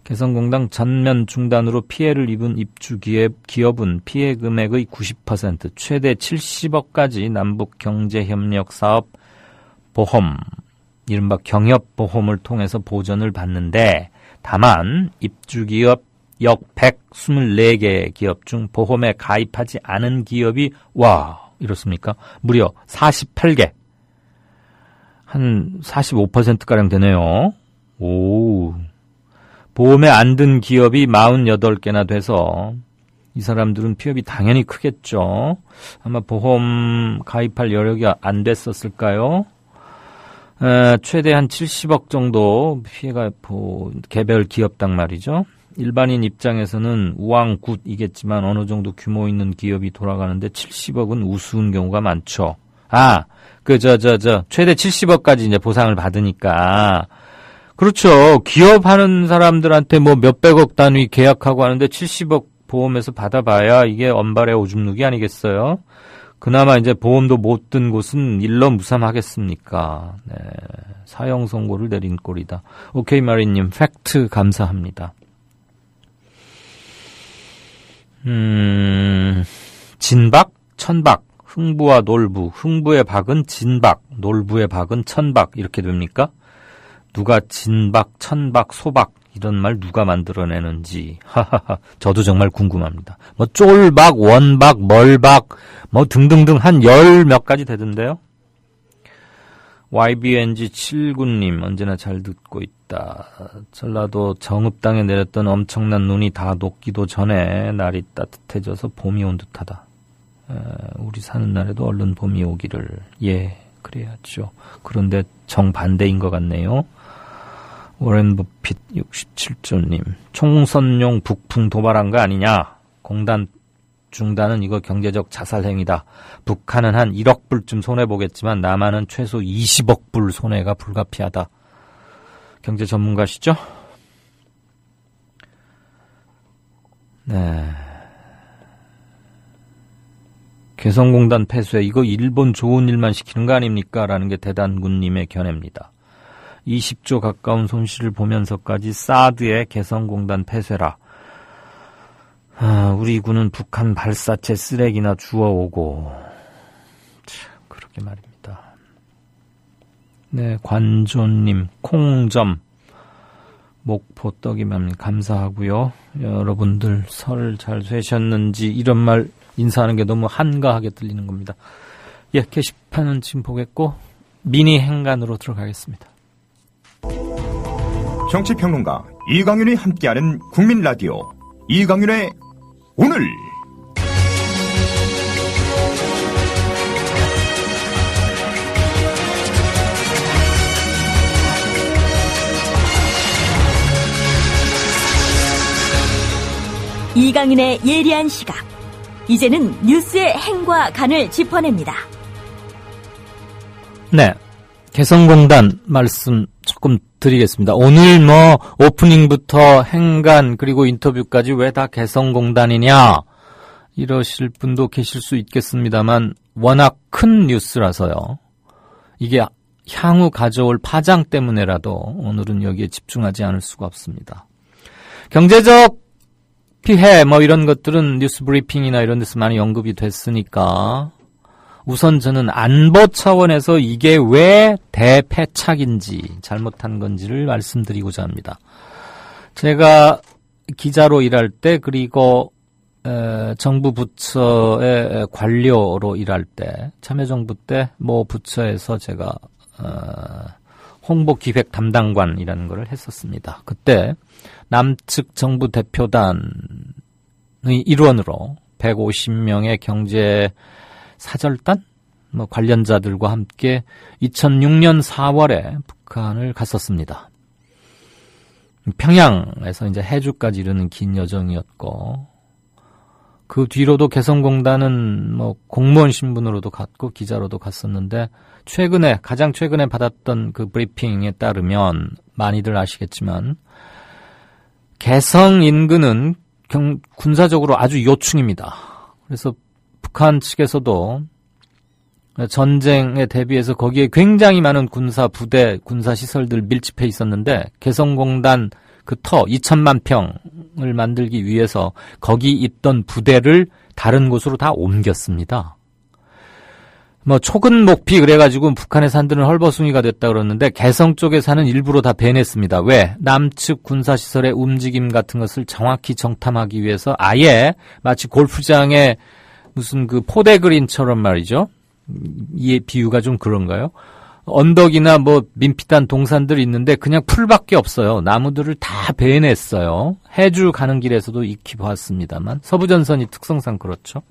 개성공단 전면 중단으로 피해를 입은 입주기업은 피해 금액의 90%, 최대 70억까지 남북경제협력사업 보험, 이른바 경협보험을 통해서 보전을 받는데 다만 입주기업 약 124개 기업 중 보험에 가입하지 않은 기업이 이렇습니까? 무려 48개. 한 45%가량 되네요. 오. 보험에 안 든 기업이 48개나 돼서 이 사람들은 피해가 당연히 크겠죠. 아마 보험 가입할 여력이 안 됐었을까요? 최대 한 70억 정도 피해가 개별 기업당 말이죠. 일반인 입장에서는 우왕굿이겠지만 어느 정도 규모 있는 기업이 돌아가는데 70억은 우스운 경우가 많죠. 최대 70억까지 이제 보상을 받으니까. 그렇죠. 기업하는 사람들한테 뭐 몇백억 단위 계약하고 하는데 70억 보험에서 받아봐야 이게 언발의 오줌 누기 아니겠어요? 그나마 이제 보험도 못 든 곳은 일러무삼하겠습니까? 네. 사형 선고를 내린 꼴이다. 오케이 마리님, 팩트 감사합니다. 진박, 천박, 흥부와 놀부, 흥부의 박은 진박, 놀부의 박은 천박 이렇게 됩니까? 누가 진박, 천박, 소박 이런 말 누가 만들어내는지 하하하 저도 정말 궁금합니다. 뭐 쫄박, 원박, 멀박 뭐 등등등 한 10몇 가지 되던데요. YBNG79님 언제나 잘 듣고 있다. 전라도 정읍당에 내렸던 엄청난 눈이 다 녹기도 전에 날이 따뜻해져서 봄이 온 듯하다. 우리 사는 날에도 얼른 봄이 오기를. 예, 그래야죠. 그런데 정반대인 것 같네요. 워렌 버핏 67조님 총선용 북풍 도발한 거 아니냐. 공단 중단은 이거 경제적 자살행위다. 북한은 한 1억 불쯤 손해보겠지만 남한은 최소 20억 불 손해가 불가피하다. 경제 전문가시죠? 네. 개성공단 폐쇄 이거 일본 좋은 일만 시키는 거 아닙니까? 라는 게 대단군님의 견해입니다. 20조 가까운 손실을 보면서까지 사드의 개성공단 폐쇄라. 우리 군은 북한 발사체 쓰레기나 주워오고. 참, 그러게 말입니다. 네, 관조님, 콩점, 목포 떡이맘 감사하고요. 여러분들 설 잘 쇠셨는지 이런 말 인사하는 게 너무 한가하게 들리는 겁니다. 예, 게시판은 지금 보겠고 미니 행간으로 들어가겠습니다. 정치평론가 이강윤이 함께하는 국민라디오 이강윤의 오늘. 이강윤의 예리한 시각. 이제는 뉴스의 행과 간을 짚어냅니다. 네, 개성공단 말씀 조금 드리겠습니다. 오늘 오프닝부터 행간 그리고 인터뷰까지 왜 다 개성공단이냐 이러실 분도 계실 수 있겠습니다만 워낙 큰 뉴스라서요. 이게 향후 가져올 파장 때문에라도 오늘은 여기에 집중하지 않을 수가 없습니다. 경제적 피해 이런 것들은 뉴스 브리핑이나 이런 데서 많이 언급이 됐으니까 우선 저는 안보 차원에서 이게 왜 대패착인지 잘못한 건지를 말씀드리고자 합니다. 제가 기자로 일할 때 그리고 정부 부처의 관료로 일할 때 참여정부 때 모 부처에서 제가 홍보기획 담당관이라는 걸 했었습니다. 그때 남측 정부 대표단의 일원으로 150명의 경제 사절단 관련자들과 함께 2006년 4월에 북한을 갔었습니다. 평양에서 이제 해주까지 이르는 긴 여정이었고 그 뒤로도 개성공단은 공무원 신분으로도 갔고 기자로도 갔었는데 가장 최근에 받았던 그 브리핑에 따르면 많이들 아시겠지만 개성 인근은 군사적으로 아주 요충입니다. 그래서 북한 측에서도 전쟁에 대비해서 거기에 굉장히 많은 군사 부대, 군사 시설들 밀집해 있었는데 개성공단 그 2천만 평을 만들기 위해서 거기 있던 부대를 다른 곳으로 다 옮겼습니다. 초근 목피 그래가지고 북한의 산들은 헐벗숭이가 됐다 그러는데 개성 쪽에 사는 일부러 다 배냈습니다. 왜? 남측 군사시설의 움직임 같은 것을 정확히 정탐하기 위해서 아예 마치 골프장에 무슨 그 포대 그린처럼 말이죠. 이 비유가 좀 그런가요? 언덕이나 민피단 동산들이 있는데 그냥 풀밖에 없어요. 나무들을 다 베냈어요. 해주 가는 길에서도 익히 봤습니다만 서부전선이 특성상 그렇죠.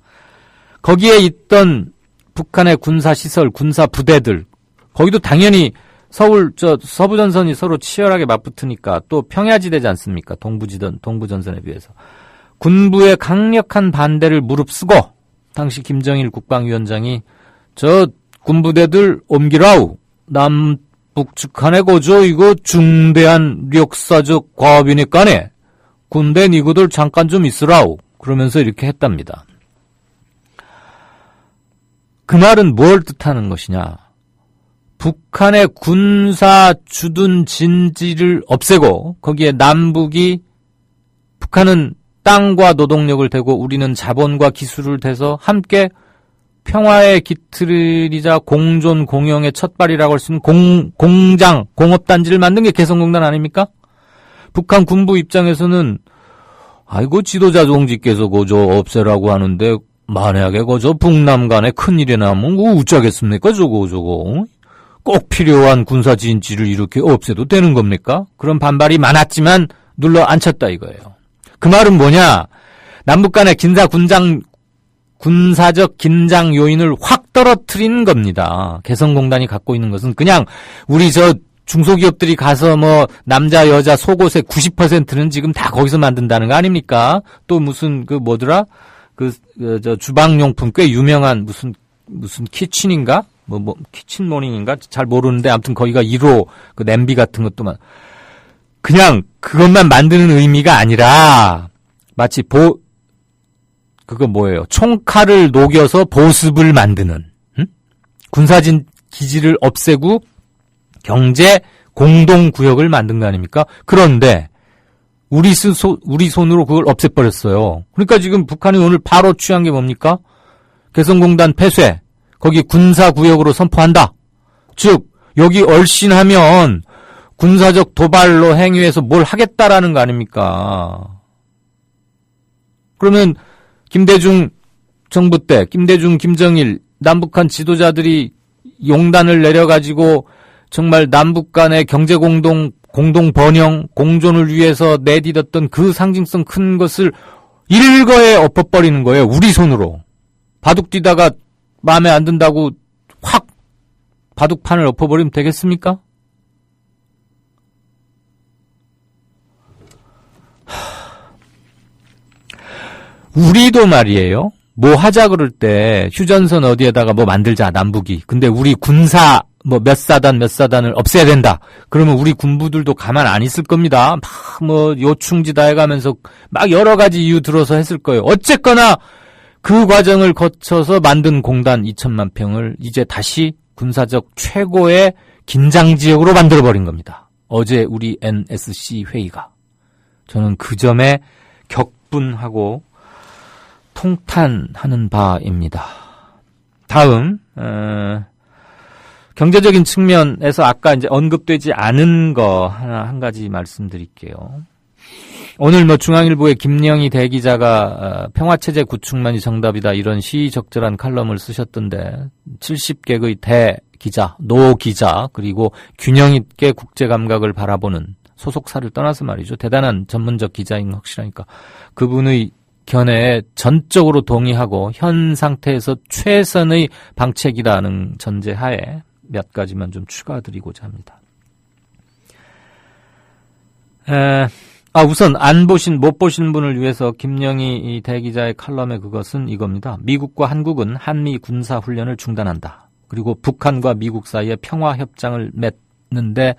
거기에 있던 북한의 군사시설, 군사부대들 거기도 당연히 서부전선이 서로 치열하게 맞붙으니까 또 평야지대지 않습니까? 동부전선에 비해서. 군부의 강력한 반대를 무릅쓰고 당시 김정일 국방위원장이 저 군부대들 옮기라우. 남북측한의 거저 이거 중대한 역사적 과업이니까네. 군대 니구들 잠깐 좀 있으라우. 그러면서 이렇게 했답니다. 그 말은 뭘 뜻하는 것이냐. 북한의 군사 주둔 진지를 없애고 거기에 남북이 북한은 땅과 노동력을 대고 우리는 자본과 기술을 대서 함께 평화의 기틀이자 공존 공영의 첫발이라고 할 수 있는 공장, 공업단지를 만든 게 개성공단 아닙니까? 북한 군부 입장에서는 아이고 지도자 종지께서 그저 없애라고 하는데 만약에 그저 북남 간에 큰일이 나면 그거 어쩌겠습니까? 저거 꼭 필요한 군사 진지를 이렇게 없애도 되는 겁니까? 그런 반발이 많았지만 눌러 앉혔다 이거예요. 그 말은 뭐냐? 남북 간의 군사적 긴장 요인을 확 떨어뜨린 겁니다. 개성공단이 갖고 있는 것은 그냥 우리 중소기업들이 가서 남자 여자 속옷의 90%는 지금 다 거기서 만든다는 거 아닙니까? 또 무슨 주방용품 꽤 유명한 무슨 키친인가? 키친 모닝인가? 잘 모르는데 아무튼 거기가 1호 그 냄비 같은 것도 그냥 그것만 만드는 의미가 아니라 마치 그거 뭐예요? 총칼을 녹여서 보습을 만드는 군사진 기지를 없애고 경제 공동구역을 만든 거 아닙니까? 그런데 우리 손으로 그걸 없애버렸어요. 그러니까 지금 북한이 오늘 바로 취한 게 뭡니까? 개성공단 폐쇄, 거기 군사구역으로 선포한다. 즉 여기 얼씬하면 군사적 도발로 행위해서 뭘 하겠다라는 거 아닙니까? 그러면 김대중 정부 때 김대중, 김정일, 남북한 지도자들이 용단을 내려가지고 정말 남북 간의 경제 공동 번영, 공존을 위해서 내디뎠던 그 상징성 큰 것을 일거에 엎어버리는 거예요. 우리 손으로. 바둑 뛰다가 마음에 안 든다고 확 바둑판을 엎어버리면 되겠습니까? 우리도 말이에요. 뭐 하자 그럴 때 휴전선 어디에다가 뭐 만들자 남북이. 근데 우리 군사 뭐 몇 사단을 없애야 된다. 그러면 우리 군부들도 가만 안 있을 겁니다. 막 뭐 요충지다 해가면서 막 여러 가지 이유 들어서 했을 거예요. 어쨌거나 그 과정을 거쳐서 만든 공단 2천만 평을 이제 다시 군사적 최고의 긴장지역으로 만들어버린 겁니다. 어제 우리 NSC 회의가. 저는 그 점에 격분하고 통탄하는 바입니다. 다음 경제적인 측면에서 아까 이제 언급되지 않은 거 한 가지 말씀드릴게요. 오늘 뭐 중앙일보의 김영희 대기자가 평화체제 구축만이 정답이다 이런 시의적절한 칼럼을 쓰셨던데 70개의 대기자, 노기자 그리고 균형 있게 국제감각을 바라보는 소속사를 떠나서 말이죠. 대단한 전문적 기자인 거 확실하니까 그분의 견해에 전적으로 동의하고 현 상태에서 최선의 방책이라는 전제하에 몇 가지만 좀 추가드리고자 합니다. 우선 못 보신 분을 위해서 김영희 대기자의 칼럼의 그것은 이겁니다. 미국과 한국은 한미 군사 훈련을 중단한다. 그리고 북한과 미국 사이에 평화 협정을 맺는데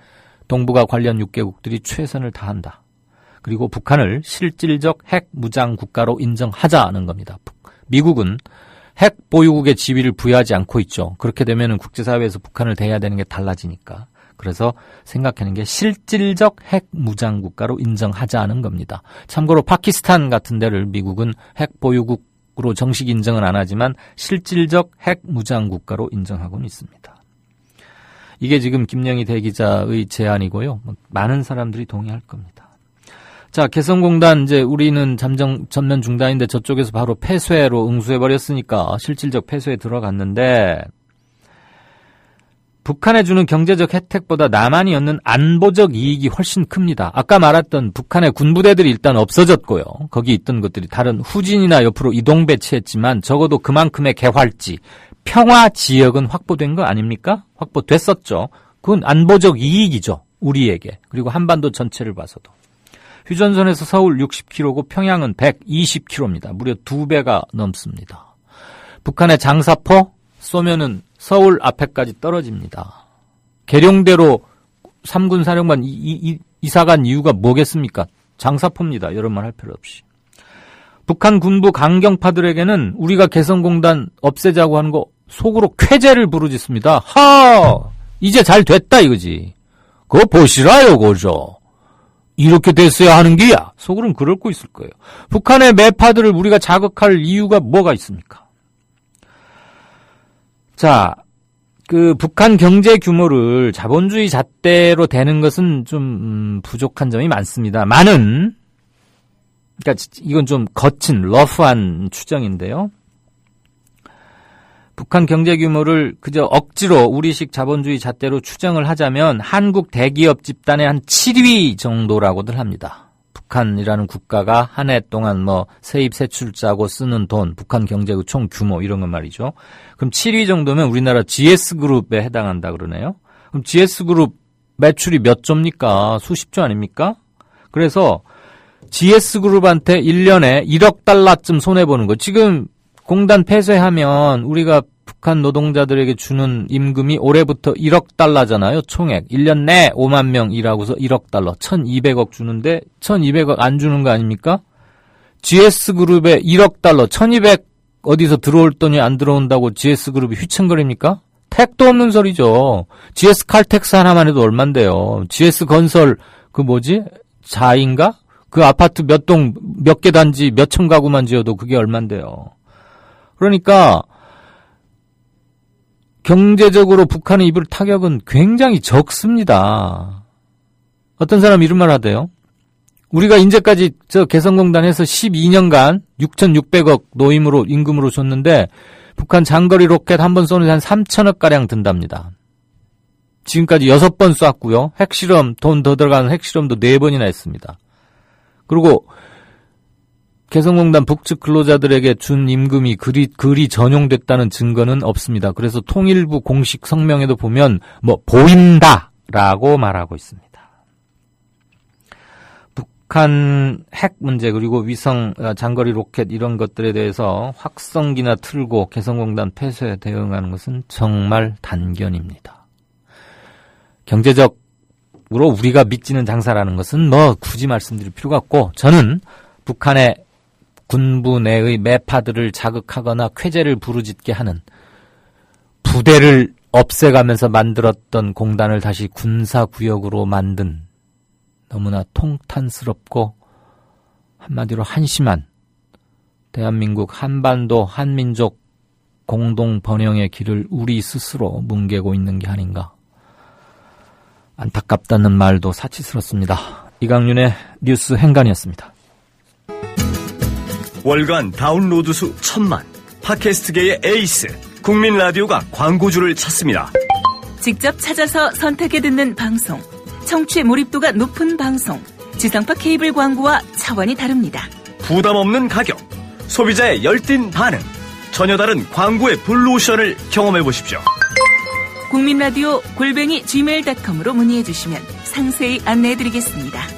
동북아 관련 6개국들이 최선을 다한다. 그리고 북한을 실질적 핵 무장 국가로 인정하자는 겁니다. 미국은 핵 보유국의 지위를 부여하지 않고 있죠. 그렇게 되면은 국제사회에서 북한을 대해야 되는 게 달라지니까. 그래서 생각하는 게 실질적 핵 무장 국가로 인정하자는 겁니다. 참고로 파키스탄 같은 데를 미국은 핵 보유국으로 정식 인정은 안 하지만 실질적 핵 무장 국가로 인정하고는 있습니다. 이게 지금 김영희 대기자의 제안이고요. 많은 사람들이 동의할 겁니다. 자, 개성공단 이제 우리는 전면 중단인데 저쪽에서 바로 폐쇄로 응수해버렸으니까 실질적 폐쇄에 들어갔는데 북한에 주는 경제적 혜택보다 남한이 얻는 안보적 이익이 훨씬 큽니다. 아까 말했던 북한의 군부대들이 일단 없어졌고요. 거기 있던 것들이 다른 후진이나 옆으로 이동 배치했지만 적어도 그만큼의 개활지, 평화 지역은 확보된 거 아닙니까? 확보됐었죠. 그건 안보적 이익이죠. 우리에게. 그리고 한반도 전체를 봐서도. 휴전선에서 서울 60km고 평양은 120km입니다. 무려 2배가 넘습니다. 북한의 장사포 쏘면은 서울 앞에까지 떨어집니다. 계룡대로 3군 사령관 이사간 이유가 뭐겠습니까? 장사포입니다. 여러 말 할 필요 없이. 북한 군부 강경파들에게는 우리가 개성공단 없애자고 하는 거 속으로 쾌재를 부르짖습니다. 이제 잘 됐다 이거지. 그거 보시라요, 그죠? 이렇게 됐어야 하는 게야. 속으로는 그러고 있을 거예요. 북한의 매파들을 우리가 자극할 이유가 뭐가 있습니까? 자, 그 북한 경제 규모를 자본주의 잣대로 되는 것은 좀 부족한 점이 많습니다. 그러니까 이건 좀 거친 러프한 추정인데요. 북한 경제 규모를 그저 억지로 우리식 자본주의 잣대로 추정을 하자면 한국 대기업 집단의 한 7위 정도라고들 합니다. 북한이라는 국가가 한 해 동안 뭐 세입 세출 짜고 쓰는 돈, 북한 경제의 총 규모 이런 건 말이죠. 그럼 7위 정도면 우리나라 GS그룹에 해당한다 그러네요. 그럼 GS그룹 매출이 몇 조입니까? 수십 조 아닙니까? 그래서 GS그룹한테 1년에 1억 달러쯤 손해보는 거. 지금 공단 폐쇄하면 우리가 북한 노동자들에게 주는 임금이 올해부터 1억 달러잖아요. 총액. 1년 내 5만 명 일하고서 1억 달러. 1200억 주는데 1200억 안 주는 거 아닙니까? GS그룹에 1억 달러. 1200 어디서 들어올 돈이 안 들어온다고 GS그룹이 휘청거립니까? 택도 없는 소리죠. GS칼텍스 하나만 해도 얼만데요. GS건설 자인가? 그 아파트 몇 개 단지 몇 천 가구만 지어도 그게 얼만데요. 그러니까 경제적으로 북한의 입을 타격은 굉장히 적습니다. 어떤 사람 이런 말 하대요. 우리가 이제까지 저 개성공단에서 12년간 6,600억 노임으로 임금으로 줬는데 북한 장거리 로켓 한 번 쏘는데 한 3천억 가량 든답니다. 지금까지 6번 쐈고요. 핵실험 돈 더 들어가는 핵실험도 4번이나 했습니다. 그리고 개성공단 북측 근로자들에게 준 임금이 그리 전용됐다는 증거는 없습니다. 그래서 통일부 공식 성명에도 보면 보인다라고 말하고 있습니다. 북한 핵 문제 그리고 위성 장거리 로켓 이런 것들에 대해서 확성기나 틀고 개성공단 폐쇄에 대응하는 것은 정말 단견입니다. 경제적으로 우리가 믿지는 장사라는 것은 굳이 말씀드릴 필요가 없고, 저는 북한의 군부 내의 매파들을 자극하거나 쾌재를 부르짖게 하는 부대를 없애가면서 만들었던 공단을 다시 군사구역으로 만든 너무나 통탄스럽고 한마디로 한심한 대한민국 한반도 한민족 공동 번영의 길을 우리 스스로 뭉개고 있는 게 아닌가. 안타깝다는 말도 사치스럽습니다. 이강윤의 뉴스 행간이었습니다. 월간 다운로드 수 1,000만, 팟캐스트계의 에이스, 국민 라디오가 광고주를 찾습니다. 직접 찾아서 선택해 듣는 방송, 청취 몰입도가 높은 방송, 지상파 케이블 광고와 차원이 다릅니다. 부담 없는 가격, 소비자의 열띤 반응, 전혀 다른 광고의 블루오션을 경험해 보십시오. 국민라디오 @gmail.com으로 문의해 주시면 상세히 안내해 드리겠습니다.